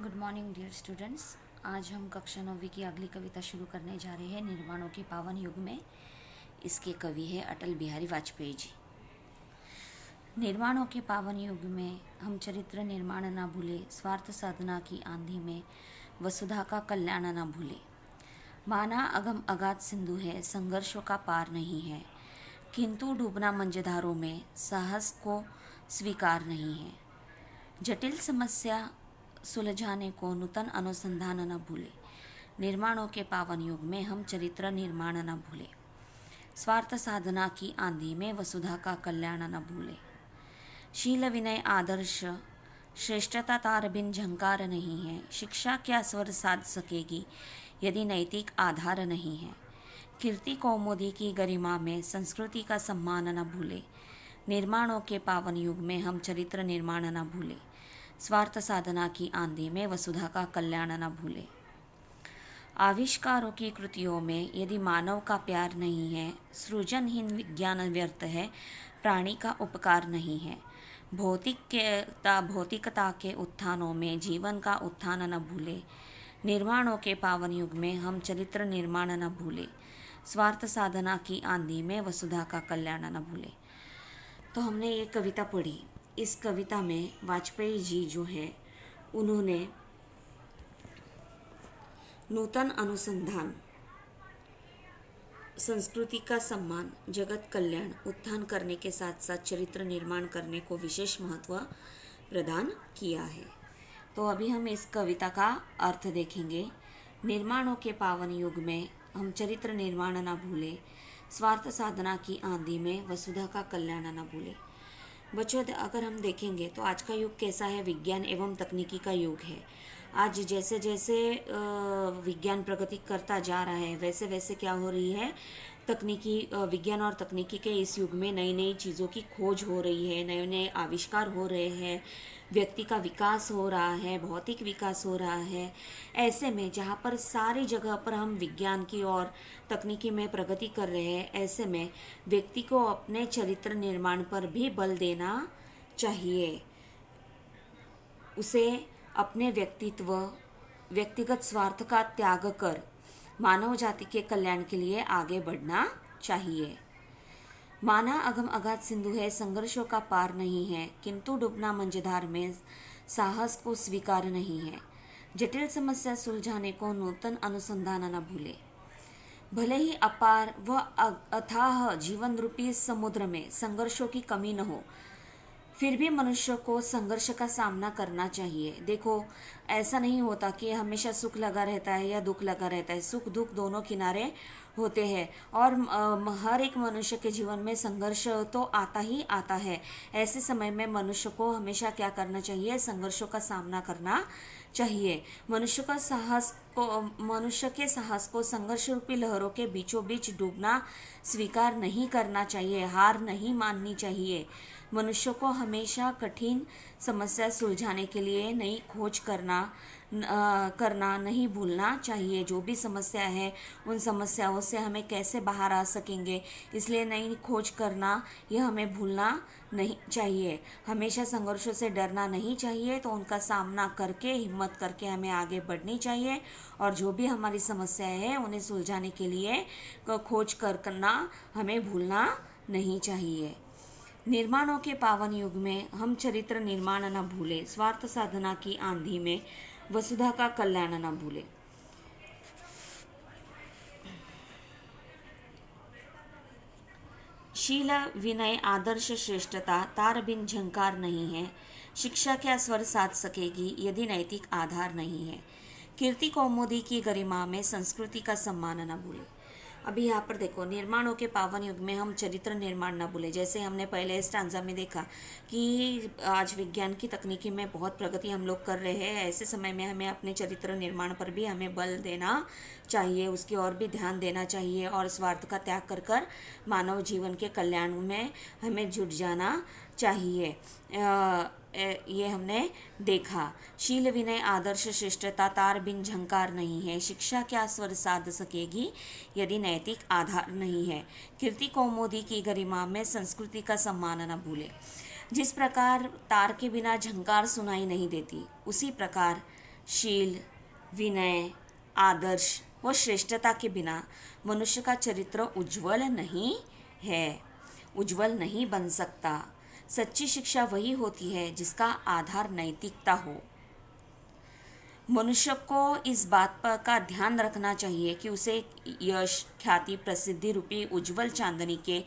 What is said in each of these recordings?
Good morning dear students. आज हम कक्षा 9वीं की अगली कविता शुरू करने जा रहे हैं निर्माणों के पावन युग में। इसके कवि है अटल बिहारी वाजपेयी जी। निर्माणों के पावन युग में हम चरित्र निर्माण ना भूले, स्वार्थ साधना की आंधी में वसुधा का कल्याण ना भूले। माना अगम अगाध सिंधु है, संघर्षों का पार नहीं है, किंतु डूबना मंझधारों में साहस को स्वीकार नहीं है। जटिल समस्या सुलझाने को नूतन अनुसंधान न भूले। निर्माणों के पावन युग में हम चरित्र निर्माण न भूले, स्वार्थ साधना की आंधी में वसुधा का कल्याण न भूले। शील विनय आदर्श श्रेष्ठता तार बिन झंकार नहीं है, शिक्षा क्या स्वर साध सकेगी यदि नैतिक आधार नहीं है। कीर्ति कौमुदी की गरिमा में संस्कृति का सम्मान न भूले। निर्माणों के पावन युग में हम चरित्र निर्माण न भूले, स्वार्थ साधना की आंधी में वसुधा का कल्याण न भूले। आविष्कारों की कृतियों में यदि मानव का प्यार नहीं है, सृजनहीन विज्ञान व्यर्थ है, प्राणी का उपकार नहीं है। भौतिकता के उत्थानों में जीवन का उत्थान न भूले। निर्माणों के पावन युग में हम चरित्र निर्माण न भूले, स्वार्थ साधना की आंधी में वसुधा का कल्याण न भूले। तो हमने ये कविता पढ़ी। इस कविता में वाजपेयी जी जो है उन्होंने नूतन अनुसंधान, संस्कृति का सम्मान, जगत कल्याण, उत्थान करने के साथ साथ चरित्र निर्माण करने को विशेष महत्व प्रदान किया है। तो अभी हम इस कविता का अर्थ देखेंगे। निर्माणों के पावन युग में हम चरित्र निर्माण न भूले, स्वार्थ साधना की आंधी में वसुधा का कल्याण न भूले। बच्चों, अगर हम देखेंगे तो आज का युग कैसा है, विज्ञान एवं तकनीकी का युग है। आज जैसे जैसे विज्ञान प्रगति करता जा रहा है वैसे वैसे क्या हो रही है, विज्ञान और तकनीकी के इस युग में नई नई चीज़ों की खोज हो रही है, नए नए आविष्कार हो रहे हैं, व्यक्ति का विकास हो रहा है, भौतिक विकास हो रहा है। ऐसे में जहाँ पर सारी जगह पर हम विज्ञान की और तकनीकी में प्रगति कर रहे हैं, ऐसे में व्यक्ति को अपने चरित्र निर्माण पर भी बल देना चाहिए। उसे अपने व्यक्तिगत स्वार्थ का त्याग कर मानव जाति के कल्याण के लिए आगे बढ़ना चाहिए। माना अगम अगाध सिंधु है, संघर्षों का पार नहीं है, किंतु डूबना मंझधार में साहस को स्वीकार नहीं है। जटिल समस्या सुलझाने को नूतन अनुसंधान न भूले। भले ही अपार व अथाह जीवन रूपी समुद्र में संघर्षों की कमी न हो, फिर भी मनुष्य को संघर्ष का सामना करना चाहिए। देखो, ऐसा नहीं होता कि हमेशा सुख लगा रहता है या दुख लगा रहता है। सुख दुख दोनों किनारे होते हैं और हर एक मनुष्य के जीवन में संघर्ष तो आता ही आता है। ऐसे समय में मनुष्य को हमेशा क्या करना चाहिए, संघर्षों का सामना करना चाहिए। मनुष्य के साहस को संघर्ष रूपी लहरों के बीचों बीच डूबना स्वीकार नहीं करना चाहिए, हार नहीं माननी चाहिए। मनुष्य को हमेशा कठिन समस्या सुलझाने के लिए नई खोज करना नहीं भूलना चाहिए। जो भी समस्या है उन समस्याओं से हमें कैसे बाहर आ सकेंगे, इसलिए नई खोज करना यह हमें भूलना नहीं चाहिए। हमेशा संघर्षों से डरना नहीं चाहिए, तो उनका सामना करके हिम्मत करके हमें आगे बढ़नी चाहिए और जो भी हमारी समस्या है उन्हें सुलझाने के लिए खोज करना हमें भूलना नहीं चाहिए। निर्माणों के पावन युग में हम चरित्र निर्माण न भूले, स्वार्थ साधना की आंधी में वसुधा का कल्याण न भूले। शील विनय आदर्श श्रेष्ठता तार बिन झंकार नहीं है, शिक्षा क्या स्वर साध सकेगी यदि नैतिक आधार नहीं है। कीर्ति कौमुदी की गरिमा में संस्कृति का सम्मान न भूले। अभी यहाँ पर देखो, निर्माणों के पावन युग में हम चरित्र निर्माण न भूले। जैसे हमने पहले स्टांजा में देखा कि आज विज्ञान की तकनीकी में बहुत प्रगति हम लोग कर रहे हैं। ऐसे समय में हमें अपने चरित्र निर्माण पर भी हमें बल देना चाहिए, उसकी ओर भी ध्यान देना चाहिए और स्वार्थ का त्याग कर कर मानव जीवन के कल्याण में हमें जुट जाना चाहिए। ये हमने देखा। शील विनय आदर्श श्रेष्ठता तार बिन झंकार नहीं है, शिक्षा क्या स्वर साध सकेगी यदि नैतिक आधार नहीं है। कीर्ति कौमुदी की गरिमा में संस्कृति का सम्मान न भूले। जिस प्रकार तार के बिना झंकार सुनाई नहीं देती, उसी प्रकार शील, विनय, आदर्श व श्रेष्ठता के बिना मनुष्य का चरित्र उज्जवल नहीं है, उज्जवल नहीं बन सकता। सच्ची शिक्षा वही होती है जिसका आधार नैतिकता हो। मनुष्य को इस बात पर का ध्यान रखना चाहिए कि उसे यश, ख्याति, प्रसिद्धि रूपी उज्जवल चांदनी के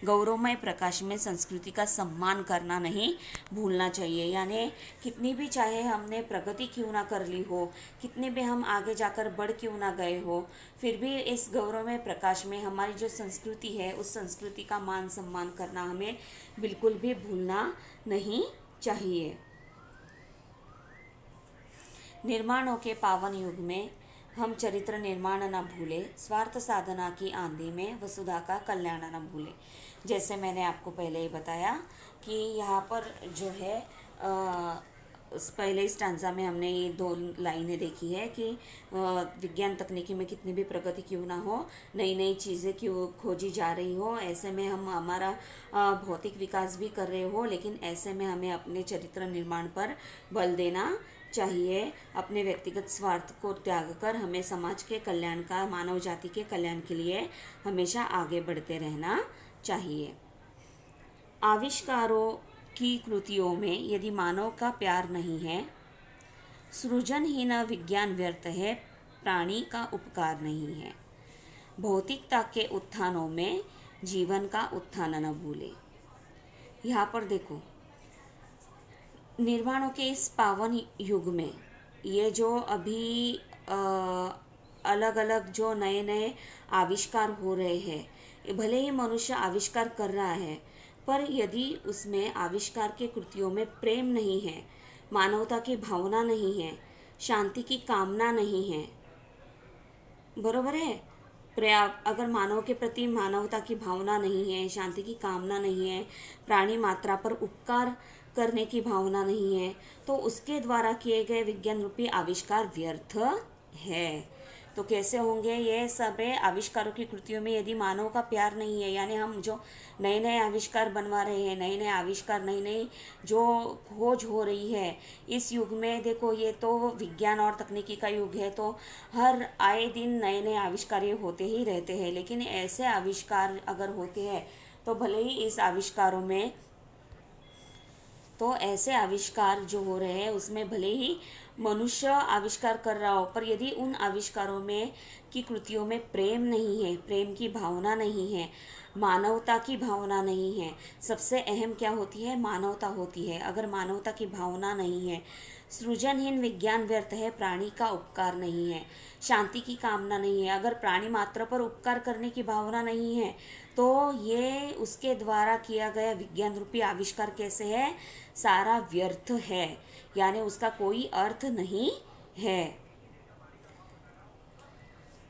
गौरवमय प्रकाश में संस्कृति का सम्मान करना नहीं भूलना चाहिए। यानी कितनी भी चाहे हमने प्रगति क्यों ना कर ली हो, कितने भी हम आगे जाकर बढ़ क्यों ना गए हो, फिर भी इस गौरवमय प्रकाश में हमारी जो संस्कृति है उस संस्कृति का मान सम्मान करना हमें बिल्कुल भी भूलना नहीं चाहिए। निर्माणों के पावन युग में हम चरित्र निर्माण न भूले, स्वार्थ साधना की आंधी में वसुधा का कल्याण न भूले। जैसे मैंने आपको पहले ही बताया कि यहाँ पर जो है पहले स्टांजा में हमने ये 2 लाइनें देखी है कि विज्ञान तकनीकी में कितनी भी प्रगति क्यों ना हो, नई नई चीज़ें क्यों खोजी जा रही हो, ऐसे में हम हमारा भौतिक विकास भी कर रहे हो, लेकिन ऐसे में हमें अपने चरित्र निर्माण पर बल देना चाहिए। अपने व्यक्तिगत स्वार्थ को त्याग कर हमें समाज के कल्याण का, मानव जाति के कल्याण के लिए हमेशा आगे बढ़ते रहना चाहिए। आविष्कारों की कृतियों में यदि मानव का प्यार नहीं है, सृजनहीन विज्ञान व्यर्थ है, प्राणी का उपकार नहीं है। भौतिकता के उत्थानों में जीवन का उत्थान न भूले। यहाँ पर देखो, निर्माणों के इस पावन युग में ये जो अभी अलग अलग जो नए नए आविष्कार हो रहे हैं, भले ही मनुष्य आविष्कार कर रहा है, पर यदि उसमें आविष्कार के कृतियों में प्रेम नहीं है, मानवता की भावना नहीं है, शांति की कामना नहीं है, बरोबर है, अगर मानव के प्रति मानवता की भावना नहीं है, शांति की कामना नहीं है, प्राणी मात्रा पर उपकार करने की भावना नहीं है, तो उसके द्वारा किए गए विज्ञान रूपी आविष्कार व्यर्थ है। तो कैसे होंगे ये सब आविष्कारों की कृतियों में यदि मानव का प्यार नहीं है, यानी हम जो नए नए आविष्कार बनवा रहे हैं, नए नए आविष्कार, नई नई जो खोज हो रही है इस युग में, देखो ये तो विज्ञान और तकनीकी का युग है, तो हर आए दिन नए नए आविष्कार ये होते ही रहते हैं। लेकिन ऐसे आविष्कार अगर होते हैं तो भले ही इस आविष्कारों में, तो ऐसे आविष्कार जो हो रहे हैं उसमें भले ही मनुष्य आविष्कार कर रहा हो, पर यदि उन आविष्कारों में की कृतियों में प्रेम नहीं है, प्रेम की भावना नहीं है, मानवता की भावना नहीं है, सबसे अहम क्या होती है, मानवता होती है। अगर मानवता की भावना नहीं है, सृजनहीन विज्ञान व्यर्थ है, प्राणी का उपकार नहीं है, शांति की कामना नहीं है, अगर प्राणी मात्र पर उपकार करने की भावना नहीं है, तो ये उसके द्वारा किया गया विज्ञान रूपी आविष्कार कैसे है, सारा व्यर्थ है, यानी उसका कोई अर्थ नहीं है,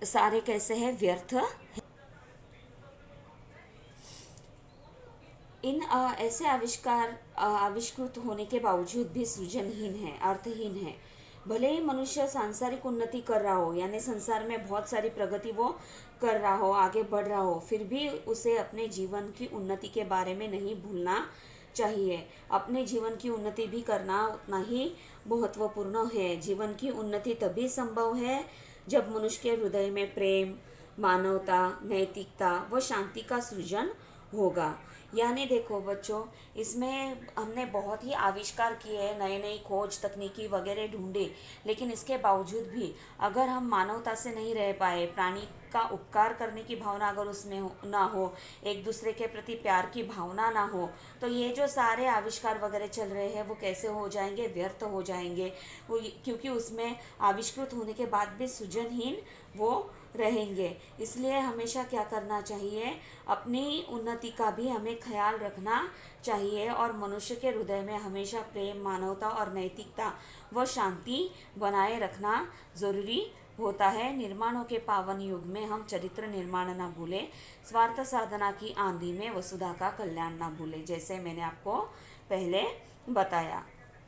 सारे कैसे है, व्यर्थ। इन ऐसे आविष्कार आविष्कृत होने के बावजूद भी सृजनहीन है, अर्थहीन है। भले ही मनुष्य सांसारिक उन्नति कर रहा हो, यानी संसार में बहुत सारी प्रगति वो कर रहा हो, आगे बढ़ रहा हो, फिर भी उसे अपने जीवन की उन्नति के बारे में नहीं भूलना चाहिए। अपने जीवन की उन्नति भी करना उतना ही महत्वपूर्ण है। जीवन की उन्नति तभी संभव है जब मनुष्य के हृदय में प्रेम, मानवता, नैतिकता व शांति का सृजन होगा। यानी देखो बच्चों, इसमें हमने बहुत ही आविष्कार किए हैं, नई नई खोज तकनीकी वगैरह ढूंढे, लेकिन इसके बावजूद भी अगर हम मानवता से नहीं रह पाए, प्राणी का उपकार करने की भावना अगर उसमें ना हो, एक दूसरे के प्रति प्यार की भावना ना हो, तो ये जो सारे आविष्कार वगैरह चल रहे हैं वो कैसे हो जाएंगे, व्यर्थ हो जाएंगे। क्योंकि उसमें आविष्कृत होने के बाद भी सृजनहीन वो रहेंगे। इसलिए हमेशा क्या करना चाहिए, अपनी उन्नति का भी हमें ख्याल रखना चाहिए और मनुष्य के हृदय में हमेशा प्रेम, मानवता और नैतिकता व शांति बनाए रखना जरूरी होता है। निर्माणों के पावन युग में हम चरित्र निर्माण ना भूले, स्वार्थ साधना की आंधी में वसुधा का कल्याण ना भूले, जैसे मैंने आपको पहले बताया।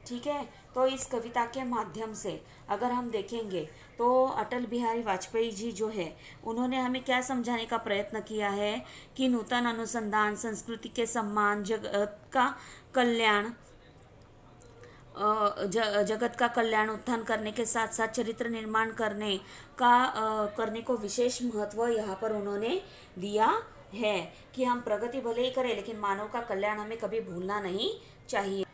ठीक है, तो इस कविता के माध्यम से अगर हम देखेंगे तो अटल बिहारी वाजपेयी जी जो है उन्होंने हमें क्या समझाने का प्रयत्न किया है कि नूतन अनुसंधान, संस्कृति के सम्मान, जगत का कल्याण जगत का कल्याण उत्थान करने के साथ साथ चरित्र निर्माण करने को विशेष महत्व यहाँ पर उन्होंने दिया है कि हम प्रगति भले ही करें लेकिन मानव का कल्याण हमें कभी भूलना नहीं चाहिए।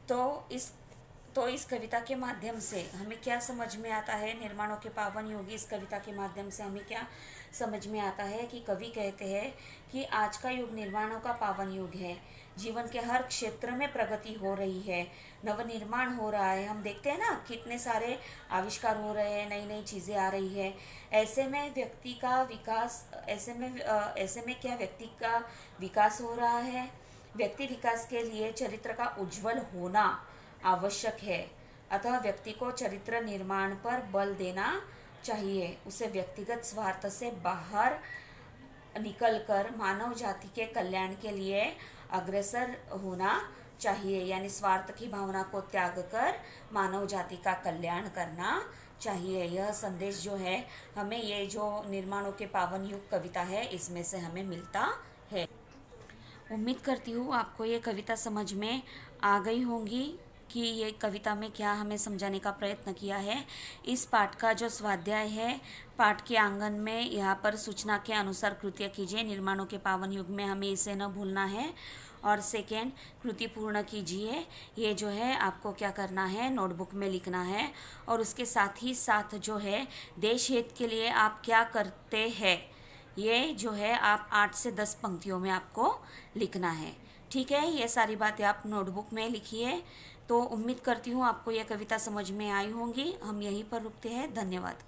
तो इस कविता के माध्यम से हमें क्या समझ में आता है, निर्माणों के पावन युग, इस कविता के माध्यम से हमें क्या समझ में आता है कि कवि कहते हैं कि आज का युग निर्माणों का पावन युग है। जीवन के हर क्षेत्र में प्रगति हो रही है, नवनिर्माण हो रहा है। हम देखते हैं ना कितने सारे आविष्कार हो रहे हैं, नई नई चीज़ें आ रही है। ऐसे में व्यक्ति का विकास ऐसे में क्या व्यक्ति का विकास हो रहा है? व्यक्ति विकास के लिए चरित्र का उज्जवल होना आवश्यक है। अतः व्यक्ति को चरित्र निर्माण पर बल देना चाहिए। उसे व्यक्तिगत स्वार्थ से बाहर निकलकर मानव जाति के कल्याण के लिए अग्रसर होना चाहिए, यानी स्वार्थ की भावना को त्याग कर मानव जाति का कल्याण करना चाहिए। यह संदेश जो है हमें ये जो निर्माणों के पावन युग कविता है इसमें से हमें मिलता है। उम्मीद करती हूँ आपको ये कविता समझ में आ गई होंगी कि ये कविता में क्या हमें समझाने का प्रयत्न किया है। इस पाठ का जो स्वाध्याय है, पाठ के आंगन में यहाँ पर सूचना के अनुसार कृत्य कीजिए। निर्माणों के पावन युग में हमें इसे न भूलना है। और सेकेंड, कृति पूर्ण कीजिए। ये जो है आपको क्या करना है, नोटबुक में लिखना है। और उसके साथ ही साथ जो है देश हित के लिए आप क्या करते हैं, ये जो है आप 8 से 10 पंक्तियों में आपको लिखना है। ठीक है, ये सारी बातें आप नोटबुक में लिखिए। तो उम्मीद करती हूँ आपको यह कविता समझ में आई होंगी। हम यहीं पर रुकते हैं। धन्यवाद।